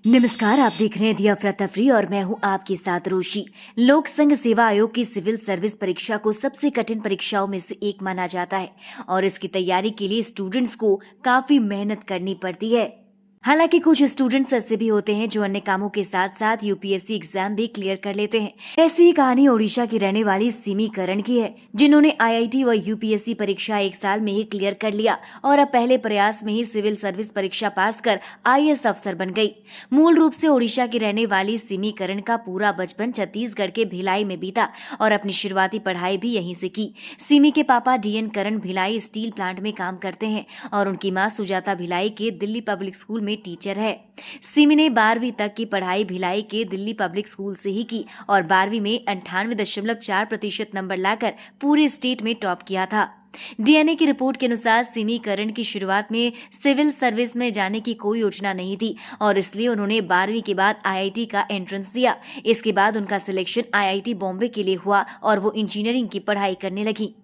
नमस्कार, आप देख रहे हैं दी अफरा तफरी और मैं हूं आपके साथ रोशी। लोक संघ सेवा आयोग की सिविल सर्विस परीक्षा को सबसे कठिन परीक्षाओं में से एक माना जाता है और इसकी तैयारी के लिए स्टूडेंट्स को काफी मेहनत करनी पड़ती है। हालांकि कुछ स्टूडेंट्स ऐसे भी होते हैं जो अन्य कामों के साथ साथ यूपीएससी एग्जाम भी क्लियर कर लेते हैं। ऐसी ही कहानी ओडिशा की रहने वाली सिमी करण की है, जिन्होंने आईआईटी व यूपीएससी परीक्षा एक साल में ही क्लियर कर लिया और अब पहले प्रयास में ही सिविल सर्विस परीक्षा पास कर आईएएस अफसर बन गई। मूल रूप से ओडिशा की रहने वाली सिमी करण का पूरा बचपन छत्तीसगढ़ के भिलाई में बीता और अपनी शुरुआती पढ़ाई भी यहीं से की। सिमी के पापा डीएन करण भिलाई स्टील प्लांट में काम करते हैं और उनकी मां सुजाता भिलाई के दिल्ली पब्लिक स्कूल में टीचर है। सिमी ने 12वीं तक की पढ़ाई भिलाई के दिल्ली पब्लिक स्कूल से ही की और 12वीं में 98.4% नंबर लाकर पूरे स्टेट में टॉप किया था। डीएनए की रिपोर्ट के अनुसार सिमी करण की शुरुआत में सिविल सर्विस में जाने की कोई योजना नहीं थी और इसलिए उन्होंने 12वीं के बाद आईआईटी का एंट्रेंस दिया। इसके बाद उनका सिलेक्शन आईआईटी बॉम्बे के लिए हुआ और वो इंजीनियरिंग की पढ़ाई करने लगी।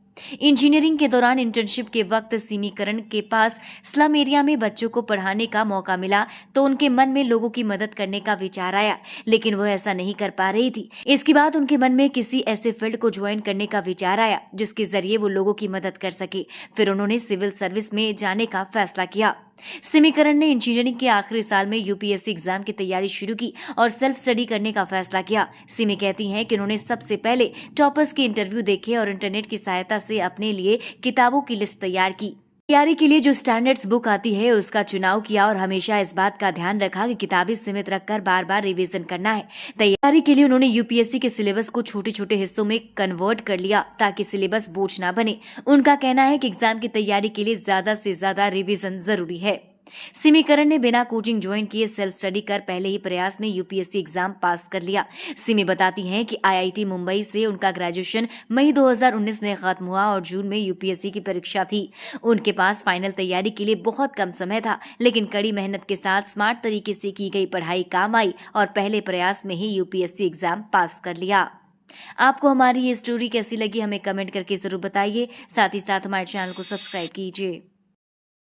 इंजीनियरिंग के दौरान इंटर्नशिप के वक्त सिमी करण के पास स्लम एरिया में बच्चों को पढ़ाने का मौका मिला तो उनके मन में लोगों की मदद करने का विचार आया, लेकिन वो ऐसा नहीं कर पा रही थी। इसके बाद उनके मन में किसी ऐसे फील्ड को ज्वाइन करने का विचार आया जिसके जरिए वो लोगों की मदद कर सके। फिर उन्होंने सिविल सर्विस में जाने का फैसला किया। सिमी करण ने इंजीनियरिंग के आखिरी साल में यूपीएससी एग्जाम की तैयारी शुरू की और सेल्फ स्टडी करने का फैसला किया। सिमी कहती हैं कि उन्होंने सबसे पहले टॉपर्स के इंटरव्यू देखे और इंटरनेट की सहायता से अपने लिए किताबों की लिस्ट तैयार की। तैयारी के लिए जो स्टैंडर्ड्स बुक आती है उसका चुनाव किया और हमेशा इस बात का ध्यान रखा कि किताबें सीमित रखकर बार बार रिवीजन करना है। तैयारी के लिए उन्होंने यूपीएससी के सिलेबस को छोटे छोटे हिस्सों में कन्वर्ट कर लिया ताकि सिलेबस बोझ ना बने। उनका कहना है कि एग्जाम की तैयारी के लिए ज्यादा से ज्यादा रिवीजन जरूरी है। सिमी करण ने बिना कोचिंग ज्वाइन किए सेल्फ स्टडी कर पहले ही प्रयास में यूपीएससी एग्जाम पास कर लिया। सिमी बताती हैं कि आईआईटी मुंबई से उनका ग्रेजुएशन मई 2019 में खत्म हुआ और जून में यूपीएससी की परीक्षा थी। उनके पास फाइनल तैयारी के लिए बहुत कम समय था, लेकिन कड़ी मेहनत के साथ स्मार्ट तरीके से की गई पढ़ाई काम आई और पहले प्रयास में ही यूपीएससी एग्जाम पास कर लिया। आपको हमारी ये स्टोरी कैसी लगी हमें कमेंट करके जरूर बताइए। साथ ही साथ हमारे चैनल को सब्सक्राइब कीजिए।